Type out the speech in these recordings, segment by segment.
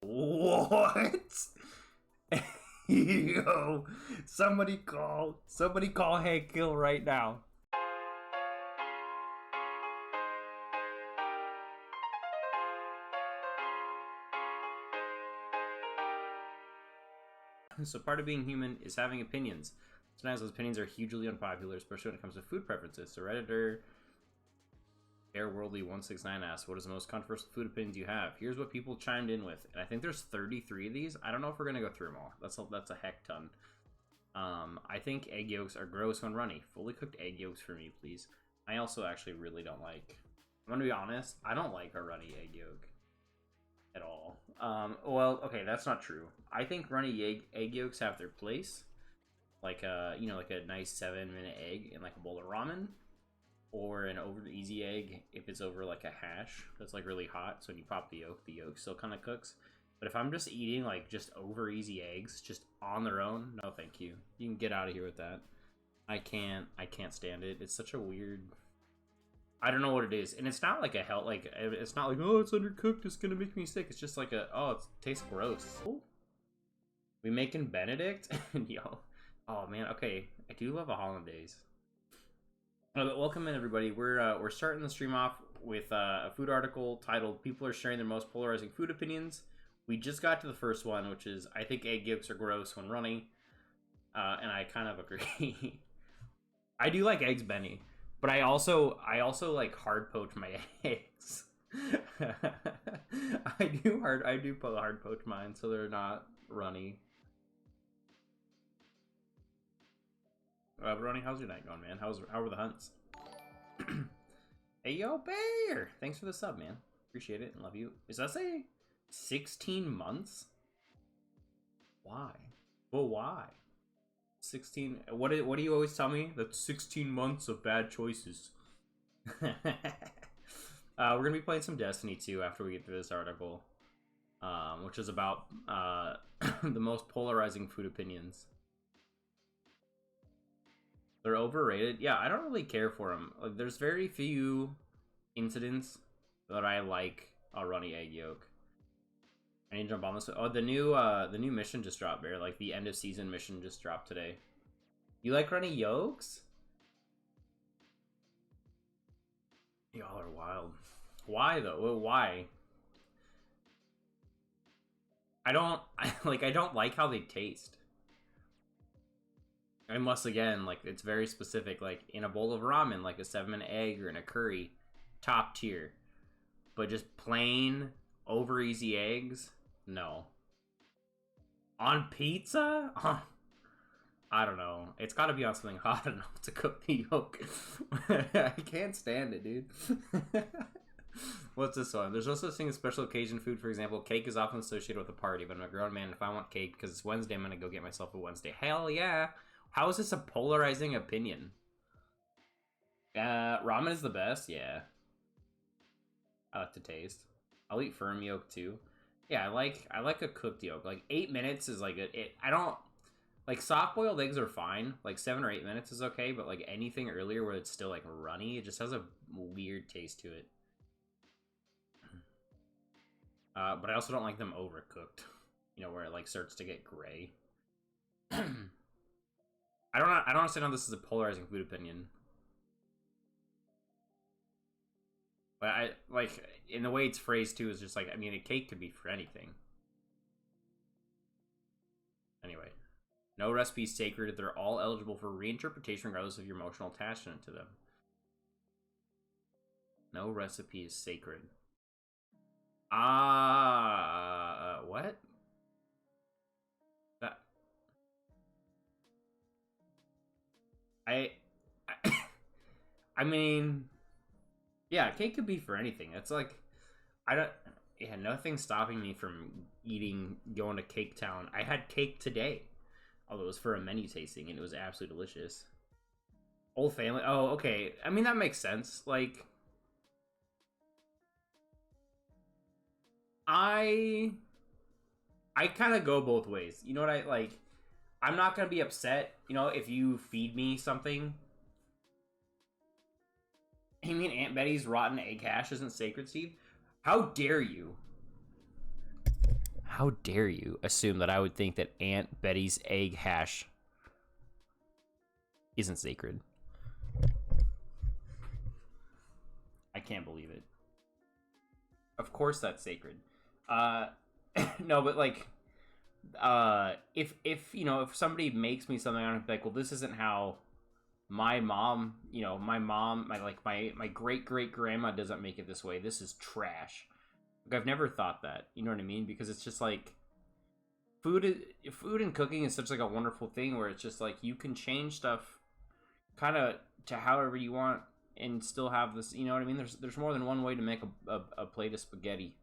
What? Yo, somebody call Hank Hill right now. So part of being human is having opinions. Sometimes those opinions are hugely unpopular, especially when it comes to food preferences. So Redditor Airworldly169 asks, what is the most controversial food opinions you have? Here's what people chimed in with. And I think there's 33 of these. I don't know if we're going to go through them all. That's a heck ton. I think egg yolks are gross when runny. Fully cooked egg yolks for me, please. I also actually really don't like... I'm going to be honest. I don't like a runny egg yolk at all. Well, okay, that's not true. I think runny egg yolks have their place. Like a, like a nice 7-minute egg in like a bowl of ramen. Or an over easy egg if it's over like a hash that's like really hot. So when you pop the yolk still kind of cooks. But if I'm just eating like just over easy eggs just on their own, no thank you. You can get out of here with that. I can't stand it. It's such a weird... I don't know what it is. And it's not like a hell, like, it's not like, oh, it's undercooked, it's gonna make me sick. It's just like oh, it tastes gross. Oh. We making Benedict? Yo. Oh man, okay. I do love a hollandaise. But welcome in, everybody. We're starting the stream off with a food article titled "People are sharing their most polarizing food opinions." We just got to the first one, which is I think egg yolks are gross when runny, and I kind of agree. I do like eggs Benny, but I also like hard poach my eggs. I do hard poach mine so they're not runny. Runny, how's your night going, man? How were the hunts? Hey, yo, Bear! Thanks for the sub, man. Appreciate it and love you. Does that say 16 months? Why? Well, why? 16... What do you always tell me? That's 16 months of bad choices. We're gonna be playing some Destiny 2 after we get through this article. Which is about the most polarizing food opinions. They're overrated. Yeah, I don't really care for them. Like, there's very few incidents that I like a runny egg yolk. I need to jump on this. Oh, the new mission just dropped, Bear. Like, the end of season mission just dropped today. You like runny yolks? Y'all are wild. Why, though? Well, why? I don't like how they taste. Unless, again, like, it's very specific, like, in a bowl of ramen, like a 7-minute egg or in a curry, top tier. But just plain, over easy eggs, no. On pizza? I don't know. It's gotta be on something hot enough to cook the yolk. I can't stand it, dude. What's this one? There's no such thing as special occasion food. For example, cake is often associated with a party, but I'm a grown man. If I want cake because it's Wednesday, I'm gonna go get myself a Wednesday. Hell yeah! How is this a polarizing opinion? Ramen is the best, yeah. I like to taste. I'll eat firm yolk too. Yeah, I like a cooked yolk. Like 8 minutes is like I don't like soft boiled eggs are fine. Like 7 or 8 minutes is okay, but like anything earlier where it's still like runny, it just has a weird taste to it. But I also don't like them overcooked. You know, where it like starts to get gray. I don't understand how this is a polarizing food opinion. But I like in the way it's phrased too is just like, I mean, a cake could be for anything. Anyway, no recipe is sacred. They're all eligible for reinterpretation regardless of your emotional attachment to them. No recipe is sacred. What? That I mean, yeah, cake could be for anything. It's like, yeah, nothing's stopping me from going to Cake Town. I had cake today, although it was for a menu tasting, and it was absolutely delicious. Old Family, oh, okay. I mean, that makes sense. Like, I kind of go both ways. You know what I like? I'm not gonna be upset, if you feed me something. You mean Aunt Betty's rotten egg hash isn't sacred, Steve? How dare you? How dare you assume that I would think that Aunt Betty's egg hash isn't sacred? I can't believe it. Of course that's sacred. No, but like, if somebody makes me something, I'm like, well, this isn't how my mom, my great great grandma doesn't make it this way. This is trash. Like, I've never thought that. You know what I mean? Because it's just like food and cooking is such like a wonderful thing where it's just like you can change stuff kind of to however you want and still have this. You know what I mean? There's more than one way to make a plate of spaghetti.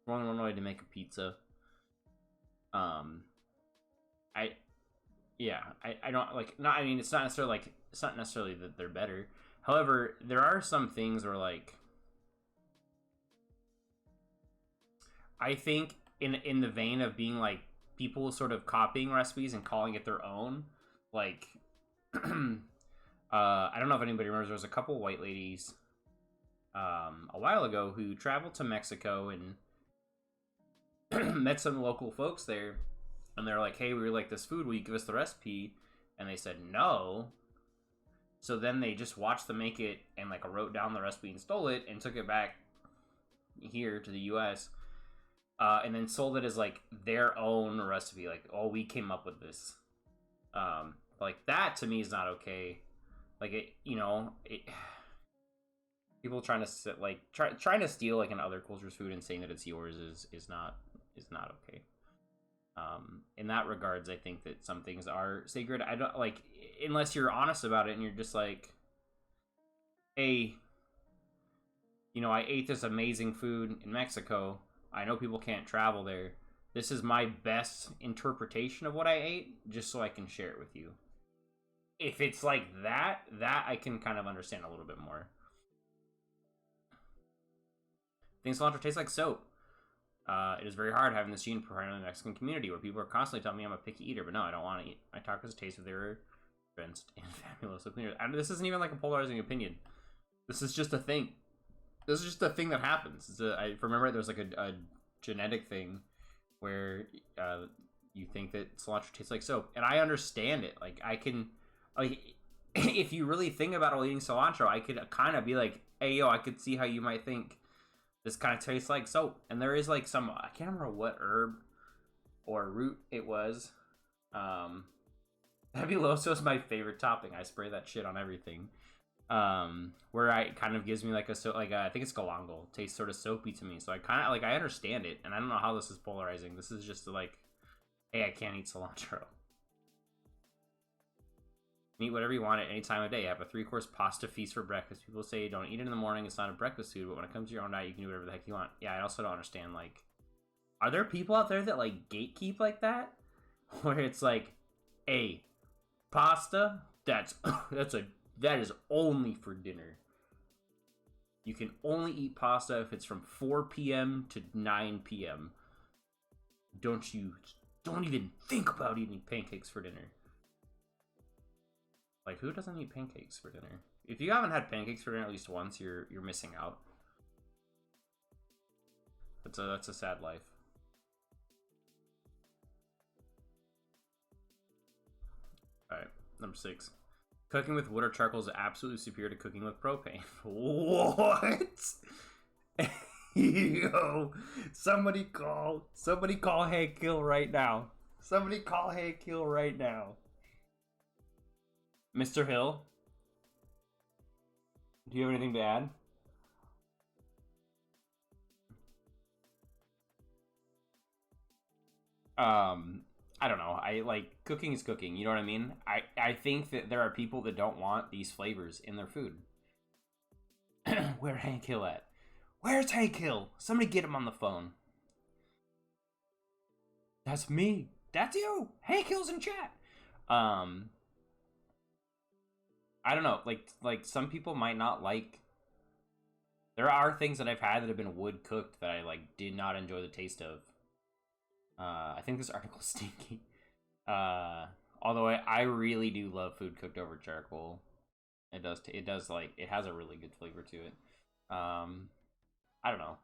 More than one way to make a pizza. I yeah, I don't like not. I mean, it's not necessarily that they're better. However, there are some things where like I think in the vein of being like people sort of copying recipes and calling it their own, like I don't know if anybody remembers, there was a couple white ladies a while ago who traveled to Mexico and met some local folks there, and they're like, hey, we really like this food, will you give us the recipe? And they said no. So then they just watched them make it and like wrote down the recipe and stole it and took it back here to the US, and then sold it as like their own recipe, like, oh, we came up with this. Like that to me is not okay. Like people trying to trying to steal like another culture's food and saying that it's yours is not okay. In that regards, I think that some things are sacred. I don't like unless you're honest about it and you're just like, hey, I ate this amazing food in Mexico. I know people can't travel there. This is my best interpretation of what I ate, just so I can share it with you. If it's like that I can kind of understand a little bit more. Things cilantro tastes like soap. It is very hard having this gene primarily in the Mexican community where people are constantly telling me I'm a picky eater, but no, I don't want to eat my tacos taste if they were drenched in fabuloso cleaners. And this isn't even like a polarizing opinion. This is just a thing. This is just a thing that happens. I remember there's like a genetic thing where you think that cilantro tastes like soap, and I understand it. Like I can, like, if you really think about eating cilantro, I could kind of be like, hey, yo, I could see how you might think this kind of tastes like soap. And there is like some, I can't remember what herb or root it was. Fabuloso is my favorite topping. I spray that shit on everything. Where it kind of gives me like I think it's galangal. It tastes sort of soapy to me. So I kind of like, I understand it. And I don't know how this is polarizing. This is just like, hey, I can't eat cilantro. Eat whatever you want at any time of day. Have a 3-course pasta feast for breakfast. People say don't eat it in the morning. It's not a breakfast food, but when it comes to your own diet, you can do whatever the heck you want. Yeah, I also don't understand, like, are there people out there that, like, gatekeep like that? Where it's like, hey, pasta, that is only for dinner. You can only eat pasta if it's from 4 p.m. to 9 p.m. Don't even think about eating pancakes for dinner. Like, who doesn't eat pancakes for dinner? If you haven't had pancakes for dinner at least once, you're missing out. That's a sad life. Alright, number 6. Cooking with wood or charcoal is absolutely superior to cooking with propane. What? Yo, somebody call Hank Hill right now. Somebody call Hank Hill right now. Mr. Hill, do you have anything to add? I don't know. I like cooking is cooking. You know what I mean? I think that there are people that don't want these flavors in their food. Where Hank Hill at? Where's Hank Hill? Somebody get him on the phone. That's me. That's you. Hank Hill's in chat. I don't know, like some people might not like. There are things that I've had that have been wood cooked that I like did not enjoy the taste of. I think this article's stinky. Although I really do love food cooked over charcoal. It does like it has a really good flavor to it. I don't know.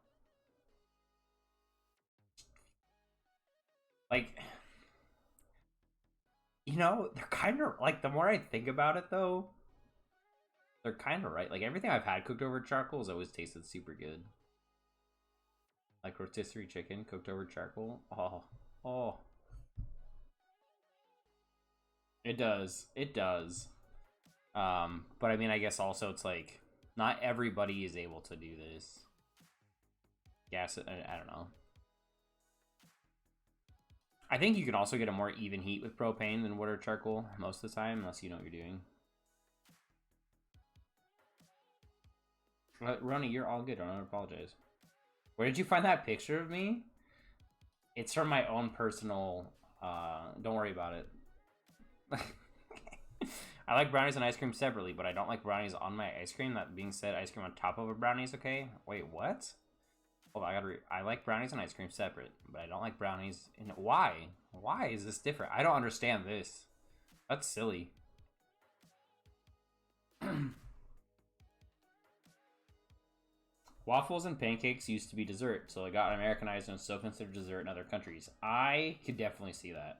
You know, they're kind of like, the more I think about it though, they're kind of right. Like everything I've had cooked over charcoal has always tasted super good. Like rotisserie chicken cooked over charcoal. Oh. It does. It does. But I mean, I guess also it's like not everybody is able to do this. Gas, I don't know. I think you can also get a more even heat with propane than wood or charcoal most of the time, unless you know what you're doing. Runny, you're all good. I don't apologize. Where did you find that picture of me? It's from my own personal. Don't worry about it. I like brownies and ice cream separately, but I don't like brownies on my ice cream. That being said, ice cream on top of a brownie is okay. Wait, what? Hold on, I like brownies and ice cream separate, but I don't like brownies in. Why? Why is this different? I don't understand this. That's silly. Waffles and pancakes used to be dessert, so it got Americanized and still considered dessert in other countries. I could definitely see that.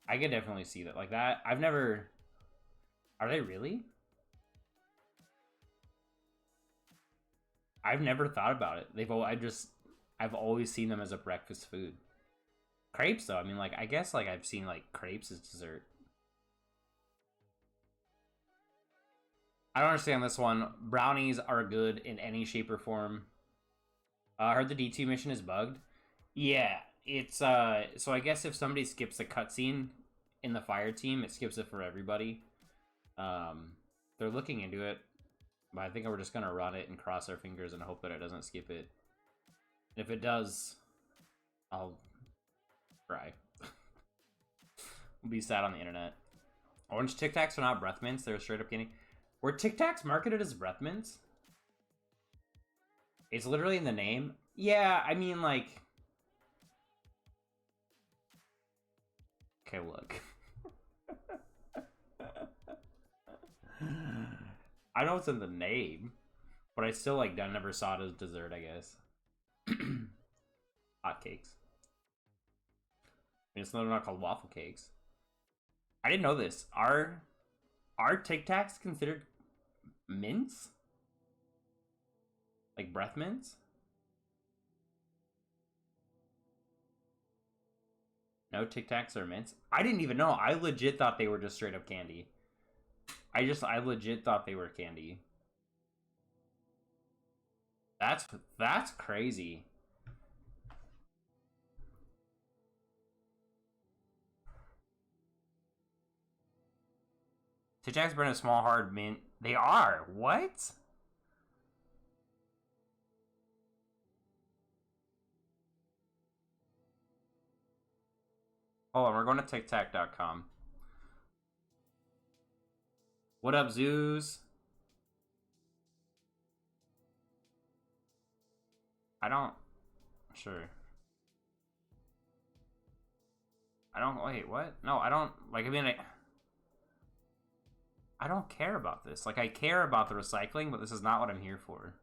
I could definitely see that. Like that, I've never... Are they really? I've never thought about it. I've always seen them as a breakfast food. Crepes, though, I mean, like, I guess, like, I've seen, like, crepes as dessert. I don't understand this one. Brownies are good in any shape or form. I heard the D2 mission is bugged. Yeah, it's, so I guess if somebody skips a cutscene in the fire team, it skips it for everybody. They're looking into it, but I think we're just gonna run it and cross our fingers and hope that it doesn't skip it. If it does, I'll cry. We'll be sad on the internet. Orange Tic Tacs are not breath mints, they're straight up candy. Were Tic Tacs marketed as breath mints? It's literally in the name. Yeah, I mean, like... Okay, look. I know it's in the name, but I still, like, I never saw it as dessert, I guess. Hot cakes. I mean, they're not called waffle cakes. I didn't know this. Are Tic Tacs considered mints? Like breath mints? No Tic Tacs are mints? I didn't even know. I legit thought they were just straight up candy. I legit thought they were candy. That's crazy. Tic Tacs burn a small hard mint. They are. What? Hold on, we're going to TicTac.com. What up, Zoos? I don't... Sure. I don't... Wait, what? No, I don't... Like, I mean, I don't care about this. Like, I care about the recycling, but this is not what I'm here for.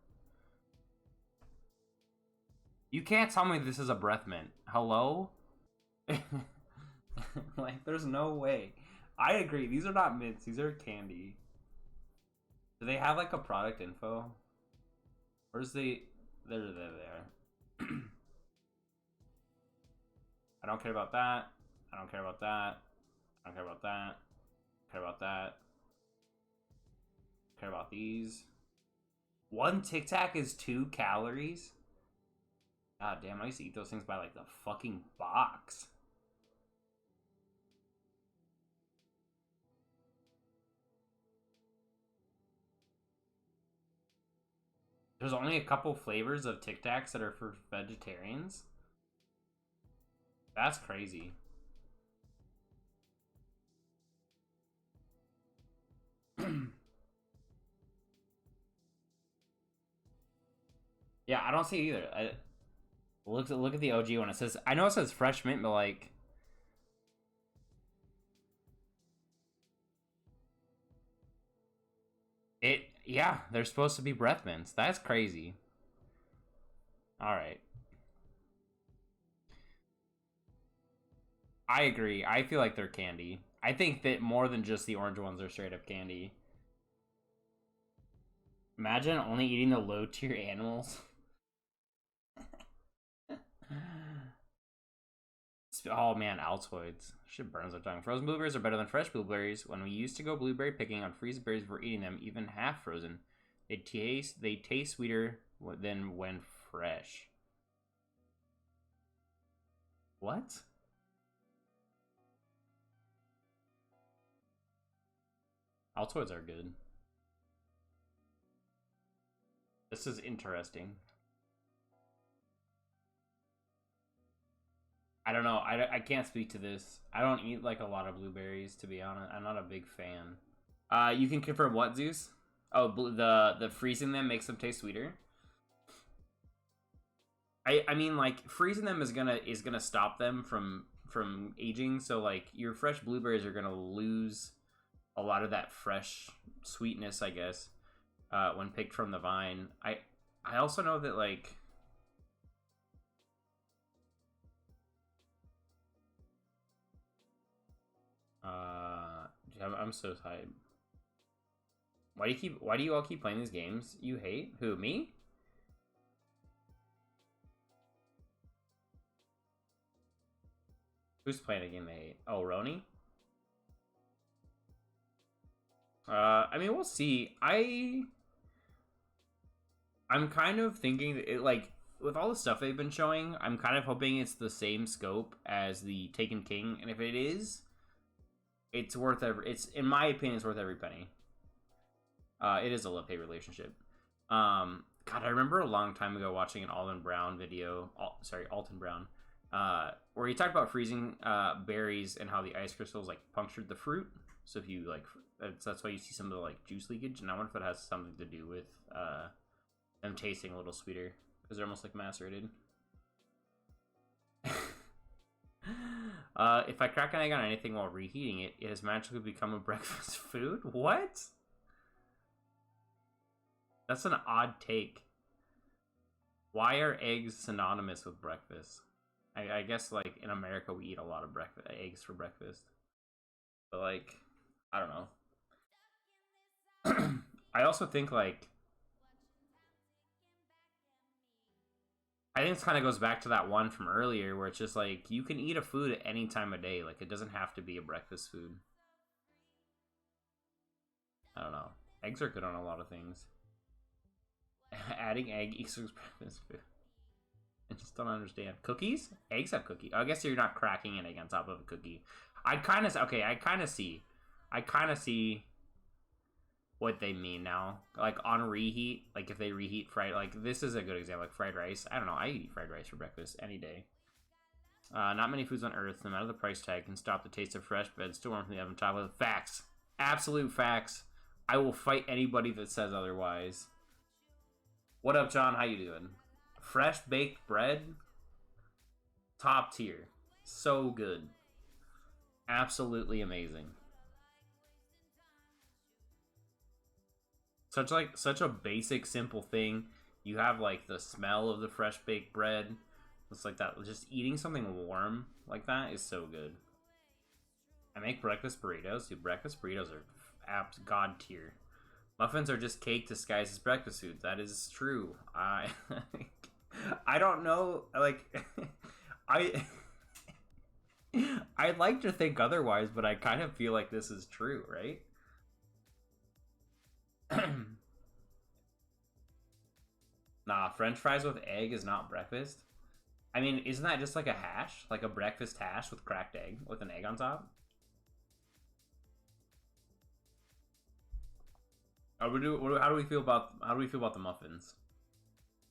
You can't tell me this is a breath mint. Hello? Like, there's no way. I agree. These are not mints. These are candy. Do they have, like, a product info? Where's the... There they are. I don't care about that. I don't care about that. I don't care about that. I care about that. I care about these. One Tic Tac is 2 calories? God damn, I used to eat those things by, like, the fucking box. There's only a couple flavors of Tic Tacs that are for vegetarians? That's crazy. Yeah, I don't see it either. Look at the OG one. It says, I know it says fresh mint, but like, yeah, they're supposed to be breath mints. That's crazy. All right. I agree. I feel like they're candy. I think that more than just the orange ones are straight up candy. Imagine only eating the low tier animals. Oh man, Altoids. Shit burns our tongue. Frozen blueberries are better than fresh blueberries. When we used to go blueberry picking on freeze berries before eating them, even half frozen, they taste sweeter than when fresh. What? Altoids are good. This is interesting. I don't know. I can't speak to this. I don't eat like a lot of blueberries, to be honest. I'm not a big fan. You can confirm what, Zeus? Oh, the freezing them makes them taste sweeter. I mean, like, freezing them is gonna stop them from aging. So like your fresh blueberries are gonna lose a lot of that fresh sweetness, I guess, when picked from the vine. I also know that like. I'm so tired. Why do you all keep playing these games you hate? Who, me? Who's playing a game they hate? Oh, Roni? I mean, we'll see. I'm kind of thinking that it, like, with all the stuff they've been showing, I'm kind of hoping it's the same scope as the Taken King, and if it is, it's worth in my opinion, it's worth every penny. It is a love-hate relationship. God, I remember a long time ago watching an Alton Brown video. Alton Brown, where he talked about freezing berries and how the ice crystals like punctured the fruit. So if you like, that's why you see some of the like juice leakage. And I wonder if that has something to do with them tasting a little sweeter because they're almost like macerated. If I crack an egg on anything while reheating it, it has magically become a breakfast food. What? That's an odd take. Why are eggs synonymous with breakfast? I guess like in America we eat a lot of eggs for breakfast, but like I don't know. I also think like I think this kind of goes back to that one from earlier where it's just like you can eat a food at any time of day. Like it doesn't have to be a breakfast food. I don't know. Eggs are good on a lot of things. Adding egg equals breakfast food. I just don't understand. Cookies? Eggs have cookies. I guess you're not cracking an egg on top of a cookie. I kind of see what they mean now. Like on reheat, like if they reheat fried, like this is a good example. Like fried rice. I don't know. I eat fried rice for breakfast any day. Not many foods on earth, no matter the price tag, can stop the taste of fresh bread still warm from the oven top of facts. Absolute facts. I will fight anybody that says otherwise. What up, John? How you doing? Fresh baked bread, top tier, so good, absolutely amazing. Such a basic, simple thing. You have like the smell of the fresh baked bread. It's like that. Just eating something warm like that is so good. I make breakfast burritos. Dude, breakfast burritos are god tier. Muffins are just cake disguised as breakfast food. That is true. I don't know. Like, I I'd like to think otherwise, but I kind of feel like this is true, right? Nah, French fries with egg is not breakfast. I mean, isn't that just like a hash, like a breakfast hash with cracked egg with an egg on top? How do we feel about the muffins?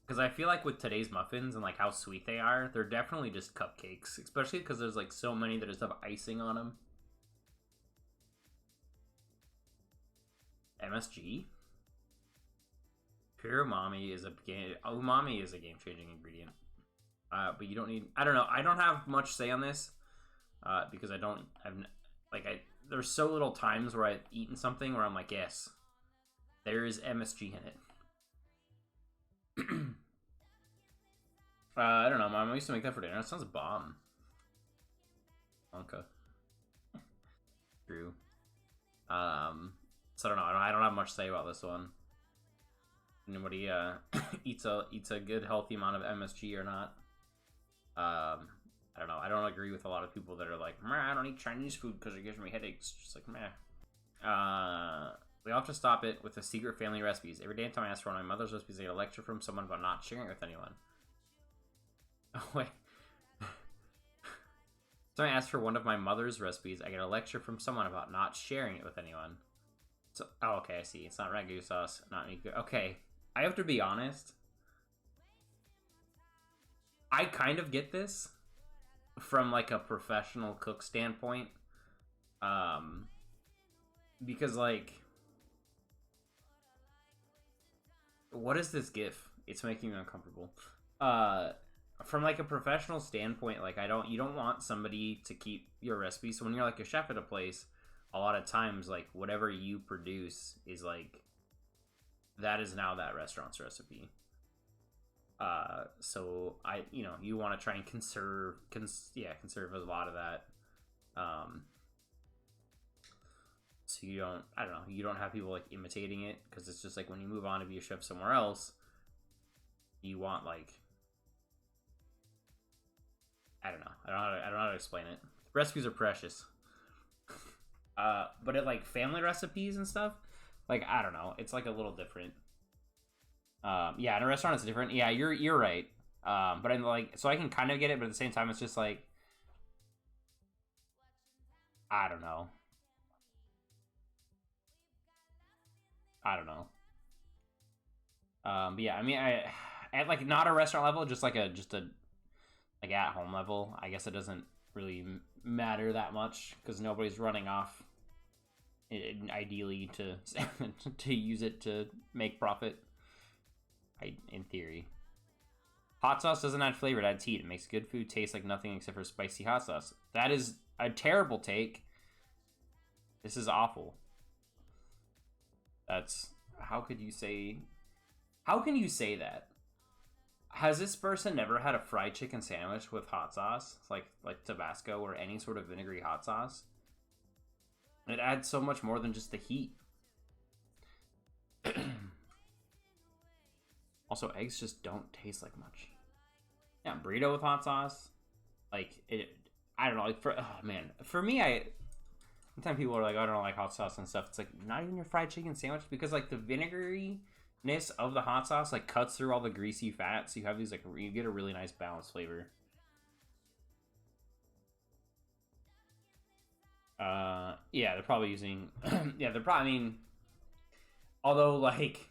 Because I feel like with today's muffins and like how sweet they are, they're definitely just cupcakes, especially because there's like so many that just have icing on them. MSG. Pure umami is a game changing ingredient. But you don't need. I don't know. I don't have much say on this because I don't. There's so little times where I've eaten something where I'm like, yes, there is MSG in it. I don't know. Mom, I used to make that for dinner. That sounds bomb. Wonka. True. So I don't know. I don't have much to say about this one. Anybody eats a good healthy amount of MSG or not? I don't know. I don't agree with a lot of people that are like, I don't eat Chinese food because it gives me headaches. Just like, meh. We have to stop it with the secret family recipes. Every damn time I ask for one of my mother's recipes, I get a lecture from someone about not sharing it with anyone. Oh, wait. So I ask for one of my mother's recipes, I get a lecture from someone about not sharing it with anyone. So, oh, okay, I see. It's not ragu sauce, not meat. Okay, I have to be honest. I kind of get this from like a professional cook standpoint, because like, what is this GIF? It's making me uncomfortable. From like a professional standpoint, like you don't want somebody to keep your recipe. So when you're like a chef at a place, a lot of times like whatever you produce is like that is now that restaurant's recipe. So you want to try and conserve a lot of that. So you don't have people like imitating it, because it's just like when you move on to be a chef somewhere else, you want like, I don't know how to explain it. Recipes are precious. But at like family recipes and stuff, like I don't know, it's like a little different. Yeah, in a restaurant it's different. Yeah, you're right. But I'm like, so I can kind of get it, but at the same time it's just like, I don't know. But yeah, I mean, I at like not a restaurant level, just a like at home level, I guess it doesn't really matter that much because nobody's running off ideally to to use it to make profit. In theory, hot sauce doesn't add flavor; it adds heat. It makes good food taste like nothing except for spicy hot sauce. That is a terrible take. This is awful. That's how can you say that? Has this person never had a fried chicken sandwich with hot sauce, like Tabasco or any sort of vinegary hot sauce? It adds so much more than just the heat. Also, eggs just don't taste like much. Yeah, burrito with hot sauce, like it. I don't know. Like for me, sometimes people are like, I don't like hot sauce and stuff. It's like not even your fried chicken sandwich, because like the vinegary-ness of the hot sauce like cuts through all the greasy fat, so you have these like you get a really nice balanced flavor. Yeah, they're probably using. Yeah, they're probably. I mean, although like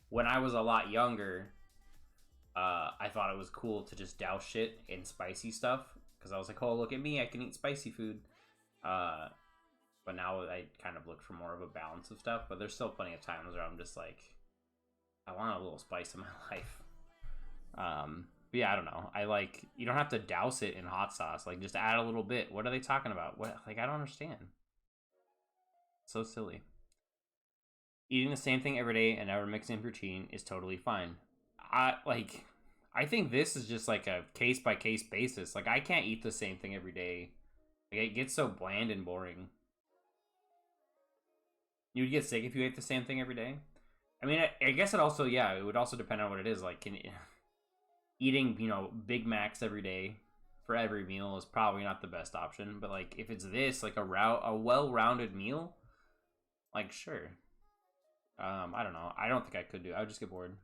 when I was a lot younger, I thought it was cool to just douse shit in spicy stuff, because I was like, oh, look at me, I can eat spicy food. But now I kind of look for more of a balance of stuff. But there's still plenty of times where I'm just like, I want a little spice in my life. But yeah, I don't know. I like, you don't have to douse it in hot sauce. Like, just add a little bit. What are they talking about? What? Like, I don't understand. So silly. Eating the same thing every day and never mixing routine is totally fine. I think this is just like a case by case basis. Like, I can't eat the same thing every day. Like, it gets so bland and boring. You'd get sick if you ate the same thing every day. I mean, I guess it also, yeah, it would also depend on what it is. Like, eating, Big Macs every day for every meal is probably not the best option. But like, if it's this, like a well-rounded meal, like sure. I don't know. I don't think I could do it. I would just get bored.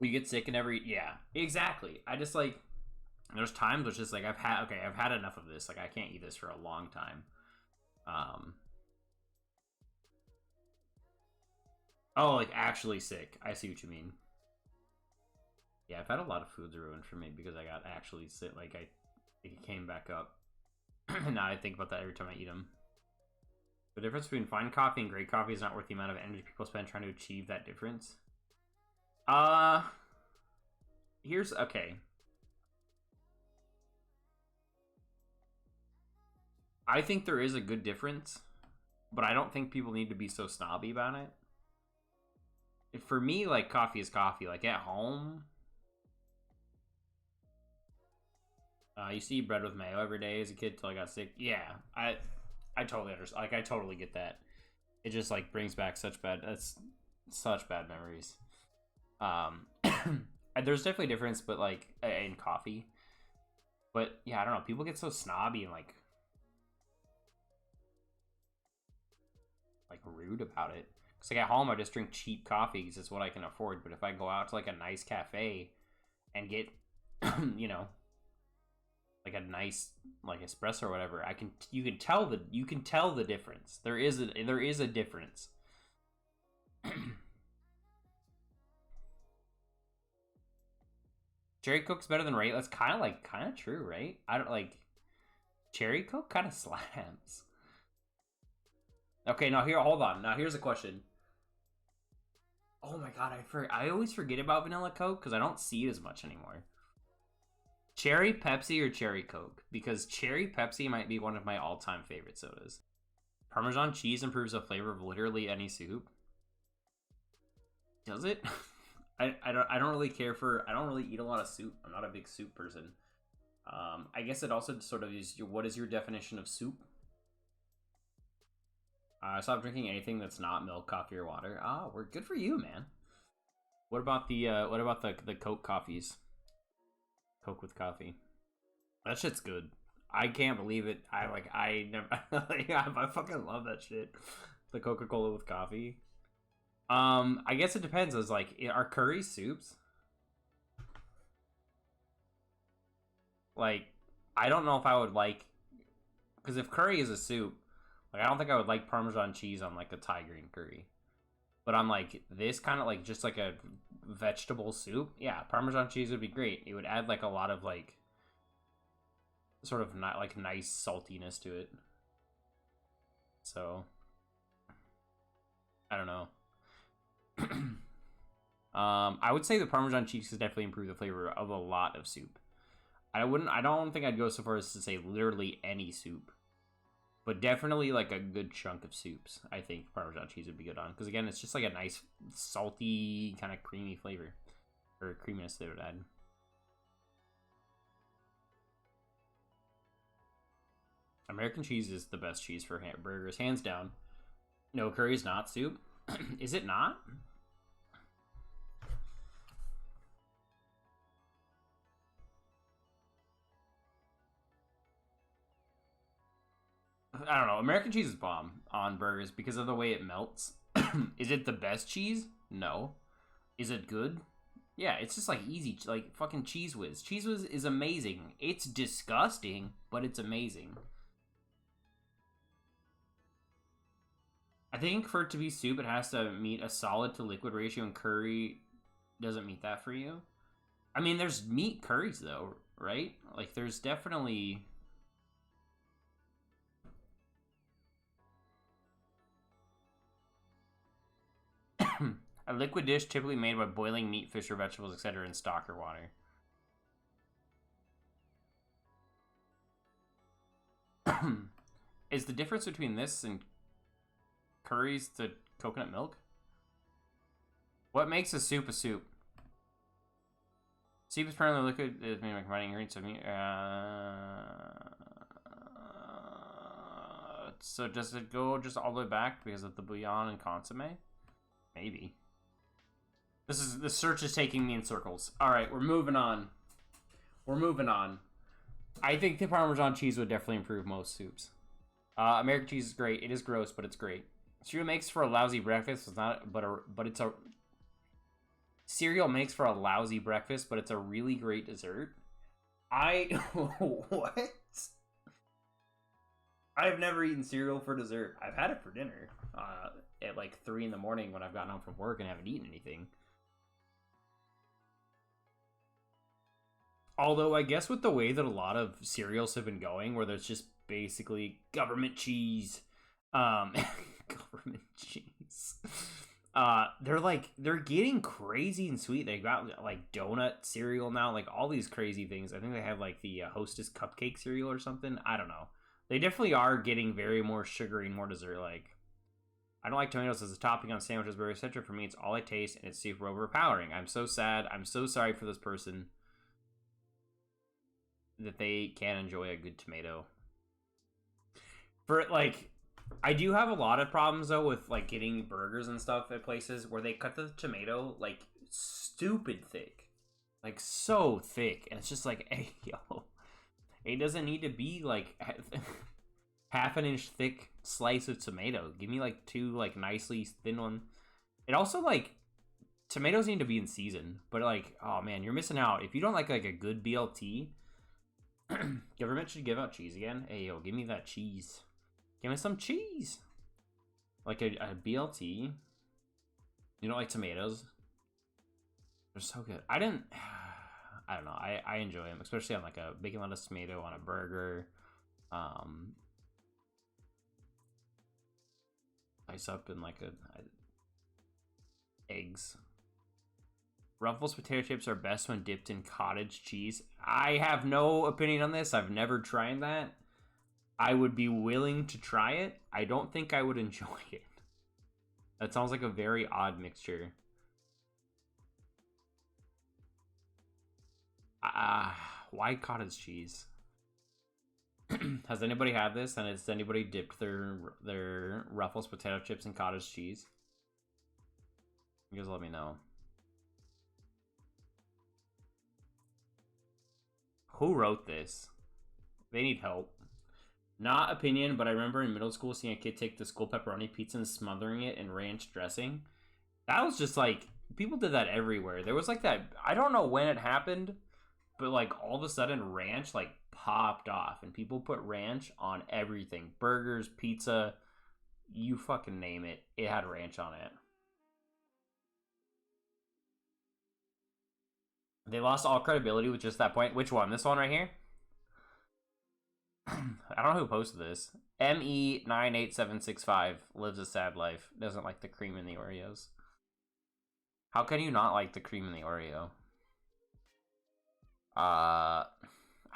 We get sick and yeah, exactly. I just like, there's times where it's just like I've had enough of this. Like, I can't eat this for a long time. Oh, like actually sick. I see what you mean. Yeah, I've had a lot of foods ruined for me because I got actually sick. Like it came back up. Now I think about that every time I eat them. The difference between fine coffee and great coffee is not worth the amount of energy people spend trying to achieve that difference. Here's okay. I think there is a good difference, but I don't think people need to be so snobby about it. For me, like, coffee is coffee. Like, at home, I used to eat bread with mayo every day as a kid till I got sick. Yeah, I totally understand. Like I totally get that. It just like brings back such bad memories. There's definitely a difference, but like in coffee. But yeah, I don't know. People get so snobby and like rude about it. Cause like at home, I just drink cheap coffee because it's what I can afford. But if I go out to like a nice cafe and get, you know, like a nice like espresso or whatever, you can tell the difference. There is a difference. Cherry Coke's better than Ray. That's kind of true, right? I don't like Cherry Coke kind of slaps. Okay, now here, hold on. Now here's a question. Oh my god, I always forget about vanilla Coke because I don't see it as much anymore. Cherry Pepsi or Cherry Coke? Because Cherry Pepsi might be one of my all-time favorite sodas. Parmesan cheese improves the flavor of literally any soup. Does it? I don't really care for. I don't really eat a lot of soup. I'm not a big soup person. I guess it also sort of is. What is your definition of soup? Stop drinking anything that's not milk, coffee, or water. Ah, we're good for you, man. What about the Coke coffees? Coke with coffee. That shit's good. I can't believe it. I never. I fucking love that shit. The Coca-Cola with coffee. I guess it depends. It's like, are curry soups? Like, I don't know if I would like, because if curry is a soup, like I don't think I would like Parmesan cheese on like a Thai green curry. But I'm like this kind of like just like a vegetable soup. Yeah, Parmesan cheese would be great. It would add like a lot of like sort of not like nice saltiness to it. So I don't know. I would say the Parmesan cheese has definitely improved the flavor of a lot of soup. I don't think I'd go so far as to say literally any soup, but definitely like a good chunk of soups. I think Parmesan cheese would be good on, because again, it's just like a nice salty kind of creamy flavor or creaminess they would add. American cheese is the best cheese for burgers, hands down. No, curry is not soup. Is it not? I don't know. American cheese is bomb on burgers because of the way it melts. Is it the best cheese? No. Is it good? Yeah, it's just like easy, like fucking Cheese Whiz. Cheese Whiz is amazing. It's disgusting, but it's amazing. I think for it to be soup, it has to meet a solid to liquid ratio, and curry doesn't meet that for you. I mean, there's meat curries though, right? Like, there's definitely. A liquid dish typically made by boiling meat, fish, or vegetables, etc., in stock or water. Is the difference between this and curries the coconut milk? What makes a soup a soup? Soup is primarily liquid. It's made by combining ingredients of meat. So does it go just all the way back because of the bouillon and consomme? Maybe. The search is taking me in circles. All right, we're moving on. I think the Parmesan cheese would definitely improve most soups. American cheese is great. It is gross, but it's great. Cereal makes for a lousy breakfast. It's not, but it's a cereal makes for a lousy breakfast, but it's a really great dessert. What? I've never eaten cereal for dessert. I've had it for dinner at like 3 in the morning when I've gotten home from work and haven't eaten anything. Although I guess with the way that a lot of cereals have been going, where there's just basically government cheese, government cheese. They're getting crazy and sweet. They got like donut cereal now, like all these crazy things. I think they have like the Hostess cupcake cereal or something. I don't know. They definitely are getting very more sugary and more dessert like. I don't like tomatoes as a topping on sandwiches, burgers, etc. For me, it's all I taste, and it's super overpowering. I'm so sad. I'm so sorry for this person. that they can enjoy a good tomato. For like, I do have a lot of problems though with like getting burgers and stuff at places where they cut the tomato like stupid thick, like so thick, and it's just like, hey yo, it doesn't need to be like half an inch thick slice of tomato. Give me like two like nicely thin one. It also like tomatoes need to be in season, but like, oh man, you're missing out if you don't like a good BLT. Government should give out cheese again. Hey yo, give me that cheese. Give me some cheese. Like a BLT. You don't like tomatoes? They're so good. I don't know. I enjoy them, especially on like a bacon lettuce tomato on a burger. Ice up in like eggs. Ruffles potato chips are best when dipped in cottage cheese. I have no opinion on this. I've never tried that. I would be willing to try it. I don't think I would enjoy it. That sounds like a very odd mixture. Why cottage cheese? Has anybody had this? And has anybody dipped their Ruffles potato chips in cottage cheese? You guys let me know. Who wrote this? They need help. Not opinion, but I remember in middle school seeing a kid take the school pepperoni pizza and smothering it in ranch dressing. That was just like, people did that everywhere. There was like that, I don't know when it happened, but like all of a sudden ranch like popped off and people put ranch on everything. Burgers, pizza, you fucking name it. It had ranch on it. They lost all credibility with just that point. Which one? This one right here? I don't know who posted this. ME98765 lives a sad life. Doesn't like the cream in the Oreos. How can you not like the cream in the Oreo? I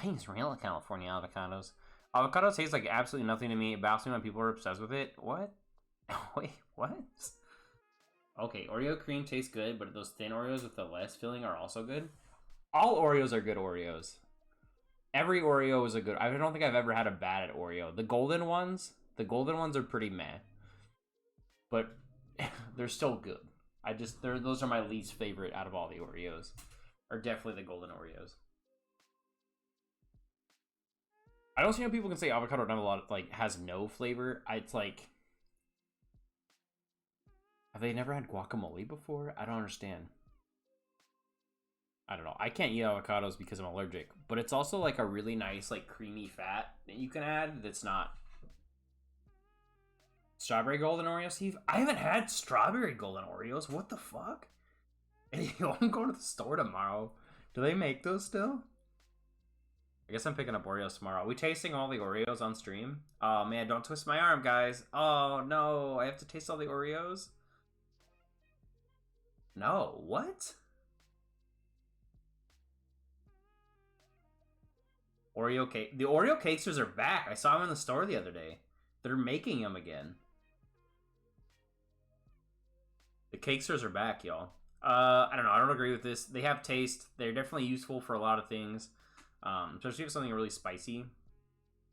think it's real California avocados. Avocado tastes like absolutely nothing to me. It baffles me when people are obsessed with it. What? Wait, what? Okay, Oreo cream tastes good, but those thin Oreos with the less filling are also good. All Oreos are good Oreos. Every Oreo is a good. I don't think I've ever had a bad Oreo. The golden ones are pretty meh, but they're still good. Those are my least favorite out of all the Oreos. Are definitely the golden Oreos. I don't see how people can say avocado don't have a lot of, like, has no flavor. It's like, have they never had guacamole before? I don't understand. I don't know. I can't eat avocados because I'm allergic, but it's also like a really nice, like, creamy fat that you can add that's not. Strawberry golden Oreo, Steve? I haven't had strawberry golden Oreos. What the fuck? Hey, I'm going to the store tomorrow. Do they make those still? I guess I'm picking up Oreos tomorrow. Are we tasting all the Oreos on stream? Oh man, don't twist my arm, guys. Oh no, I have to taste all the Oreos? No, what? Oreo cake. The Oreo cakesters are back. I saw them in the store the other day. They're making them again. The cakesters are back, y'all. I don't know. I don't agree with this. They have taste. They're definitely useful for a lot of things. Especially if something really spicy.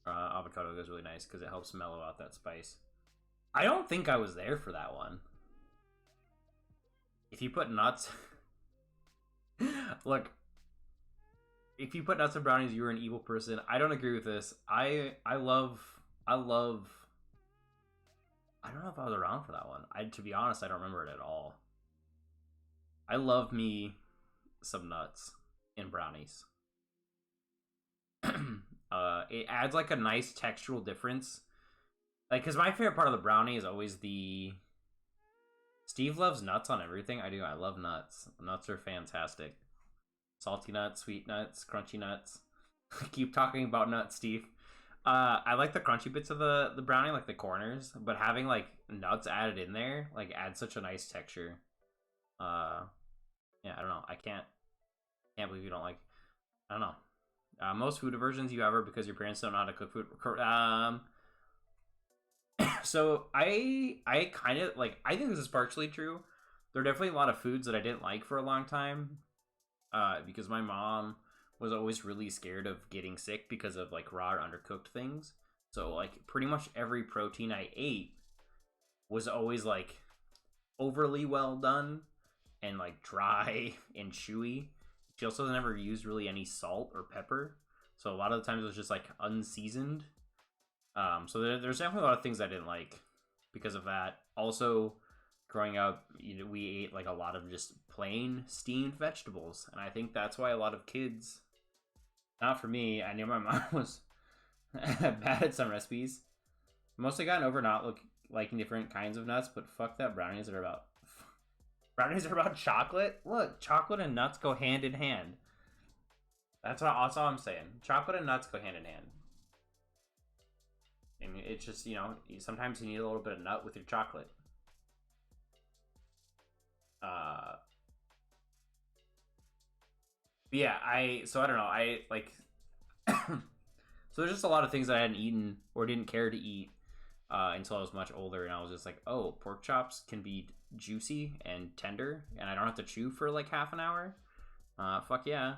Avocado goes really nice because it helps mellow out that spice. I don't think I was there for that one. If you put nuts... Look, if you put nuts in brownies, you're an evil person. I don't agree with this. I love... I don't know if I was around for that one. To be honest, I don't remember it at all. I love me some nuts in brownies. It adds like a nice textural difference. Like, because my favorite part of the brownie is always the... Steve loves nuts on everything. I do. I love nuts. Nuts are fantastic. Salty nuts, sweet nuts, crunchy nuts. Keep talking about nuts, Steve. I like the crunchy bits of the brownie, like the corners, but having like nuts added in there like adds such a nice texture. Yeah, I don't know. I can't believe you don't like. I don't know. Most food aversions you ever because your parents don't know how to cook food. So I kind of like. I think this is partially true. There are definitely a lot of foods that I didn't like for a long time, because my mom was always really scared of getting sick because of like raw or undercooked things. So like pretty much every protein I ate was always like overly well done and like dry and chewy. She also never used really any salt or pepper, so a lot of the times it was just like unseasoned. So there's definitely a lot of things I didn't like because of that. Also, growing up, we ate like a lot of just plain steamed vegetables, and I think that's why a lot of kids, not for me, I knew my mom was bad at some recipes. Mostly gotten over not liking different kinds of nuts, but fuck that brownies are about. Brownies are about chocolate? Look, chocolate and nuts go hand in hand. That's all I'm saying. Chocolate and nuts go hand in hand. And it's just, sometimes you need a little bit of nut with your chocolate. Yeah, I don't know. I like. So there's just a lot of things that I hadn't eaten or didn't care to eat until I was much older, and I was just like, oh, pork chops can be juicy and tender, and I don't have to chew for like half an hour. Fuck yeah.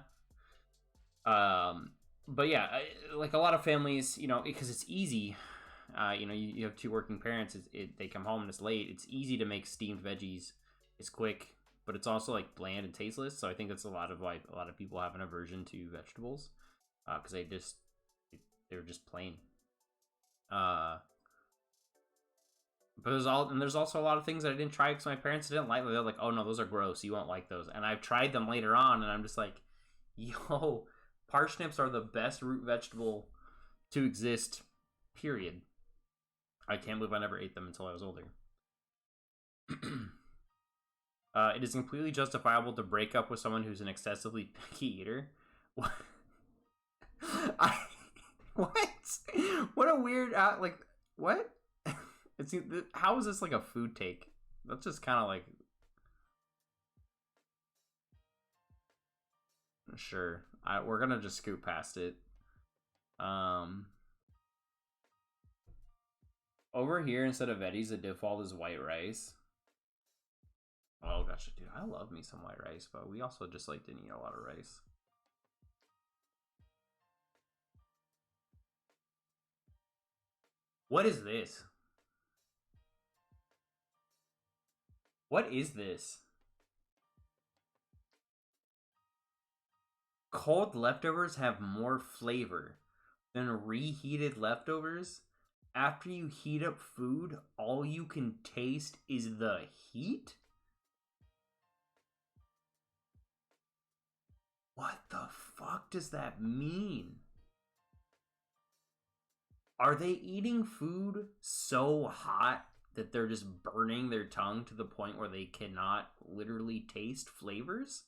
But yeah, like a lot of families, because it's easy. You have two working parents. They come home and it's late. It's easy to make steamed veggies. It's quick, but it's also like bland and tasteless. So I think that's a lot of why a lot of people have an aversion to vegetables, because they're just plain. But there's also a lot of things that I didn't try because my parents didn't like them. They're like, oh no, those are gross. You won't like those. And I've tried them later on, and I'm just like, yo, parsnips are the best root vegetable to exist, period. I can't believe I never ate them until I was older. It is completely justifiable to break up with someone who's an excessively picky eater. What? What? What a weird what? How is this like a food take? That's just kind of like, sure. We're gonna just scoot past it. Over here, instead of veggies, the default is white rice. Oh gosh, dude, I love me some white rice, but we also just like didn't eat a lot of rice. What is this? What is this? Cold leftovers have more flavor than reheated leftovers. After you heat up food, all you can taste is the heat? What the fuck does that mean? Are they eating food so hot that they're just burning their tongue to the point where they cannot literally taste flavors?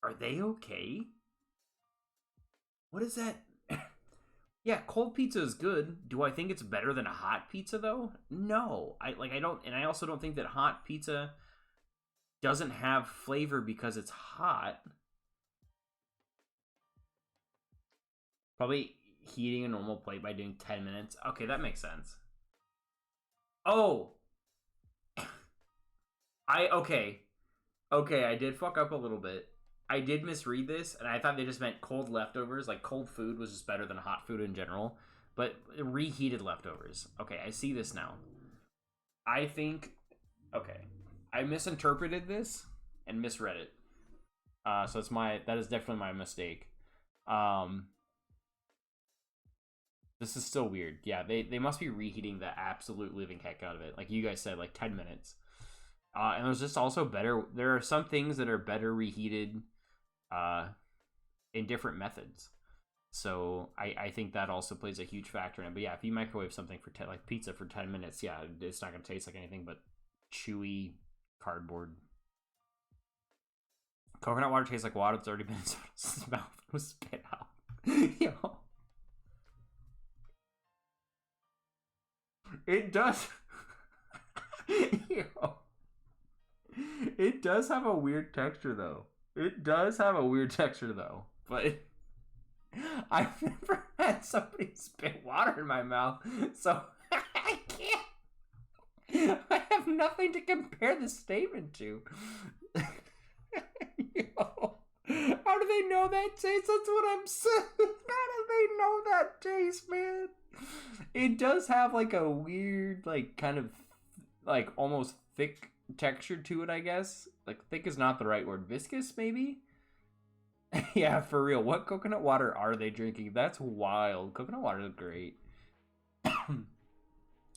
Are they okay? What is that? Yeah, cold pizza is good. Do I think it's better than a hot pizza though? No. I don't, and I also don't think that hot pizza doesn't have flavor because it's hot. Probably heating a normal plate by doing 10 minutes. Okay, that makes sense. Oh. Okay, I did fuck up a little bit. I did misread this, and I thought they just meant cold leftovers. Like, cold food was just better than hot food in general. But reheated leftovers. Okay, I see this now. I think... Okay. I misinterpreted this and misread it. So that is definitely my mistake. This is still weird. Yeah, they must be reheating the absolute living heck out of it. Like you guys said, like 10 minutes. And there's just also better... There are some things that are better reheated in different methods. So I think that also plays a huge factor in it. But yeah, if you microwave something for like pizza for 10 minutes, yeah, it's not going to taste like anything but chewy cardboard. Coconut water tastes like water. It's already been in someone's mouth. It was spit out. Yo. It does. Yo. It does have a weird texture, though. But I've never had somebody spit water in my mouth, so I can't. I have nothing to compare the statement to. Yo. How do they know that taste? That's what I'm saying. How do they know that taste, man? It does have like a weird, like kind of like almost thick texture to it, I guess. Like thick is not the right word. Viscous, maybe? Yeah, for real. What coconut water are they drinking? That's wild. Coconut water is great.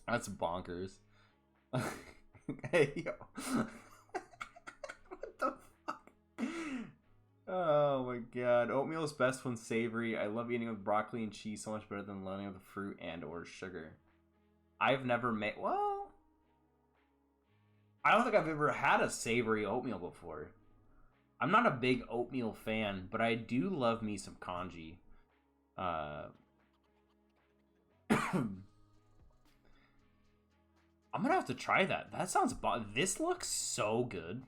That's bonkers. Hey, yo. What the fuck? Oh my god. Oatmeal is best when savory. I love eating with broccoli and cheese so much better than loading with fruit and or sugar. I've never made... Well... I don't think I've ever had a savory oatmeal before. I'm not a big oatmeal fan, but I do love me some congee. I'm gonna have to try that. That sounds... This looks so good.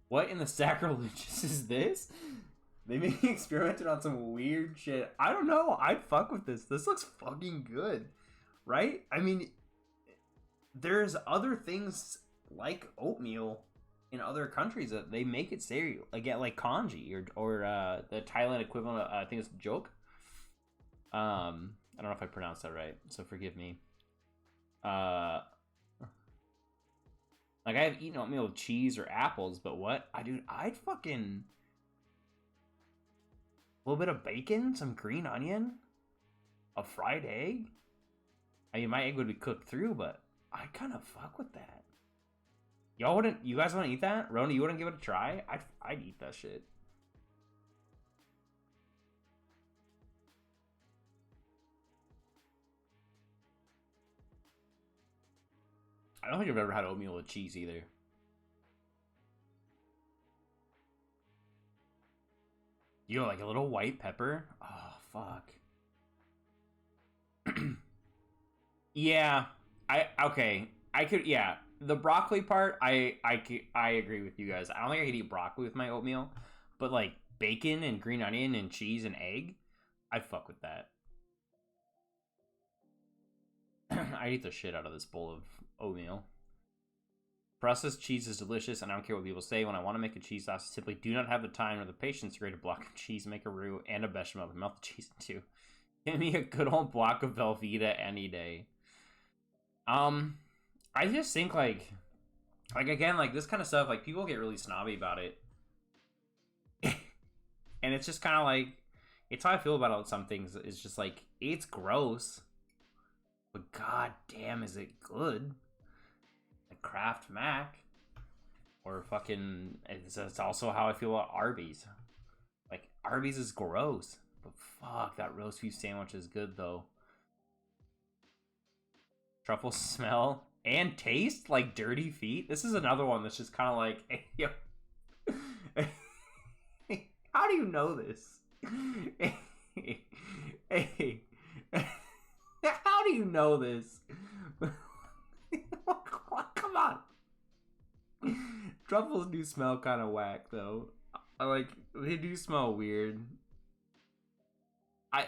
What in the sacrilegious is this? They maybe experimented on some weird shit. I don't know. I'd fuck with this. This looks fucking good. Right? I mean, there's other things like oatmeal in other countries that they make it cereal. Again, like congee or the Thailand equivalent of, I think it's jok. I don't know if I pronounced that right, so forgive me. Like, I've eaten oatmeal with cheese or apples, but what? I'd fucking... A little bit of bacon, some green onion, a fried egg. I mean, my egg would be cooked through, but I'd kind of fuck with that. Y'all wouldn't... You guys want to eat that? Rona, you wouldn't give it a try? I'd eat that shit. I don't think I've ever had oatmeal with cheese either. Yo, like a little white pepper? Oh, fuck. Yeah. Okay. I could, yeah. The broccoli part, I agree with you guys. I don't think I could eat broccoli with my oatmeal. But like bacon and green onion and cheese and egg, I'd fuck with that. I eat the shit out of this bowl of oatmeal. Processed cheese is delicious, and I don't care what people say. When I want to make a cheese sauce, I simply do not have the time or the patience to grate a block of cheese, make a roux, and a bechamel, and melt the cheese into. Give me a good old block of Velveeta any day. I just think like again, like this kind of stuff, like people get really snobby about it, and it's just kind of like, it's how I feel about some things. It's just like, it's gross, but god damn, is it good? Like Kraft Mac, or fucking, it's also how I feel about Arby's. Like, Arby's is gross, but fuck, that roast beef sandwich is good though. Truffle smell and taste like dirty feet. This is another one that's just kind of like, hey, yo. How do you know this? Hey. How do you know this? Come on. Truffles do smell kind of whack though. They do smell weird. I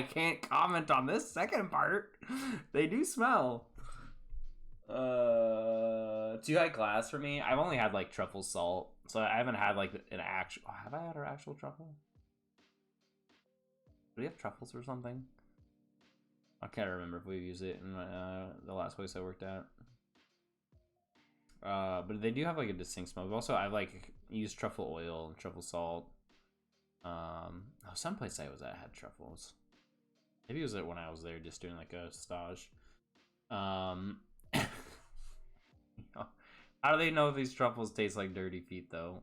can't comment on this second part. They do smell. Too high class for me. I've only had like truffle salt, so I haven't had like an actual. Have I had an actual truffle? Do we have truffles or something? I can't remember if we've used it in the last place I worked at. But they do have like a distinct smell. I've like used truffle oil and truffle salt. Some place I was at had truffles. Maybe it was when I was there just doing like a stage. How do they know these truffles taste like dirty feet though?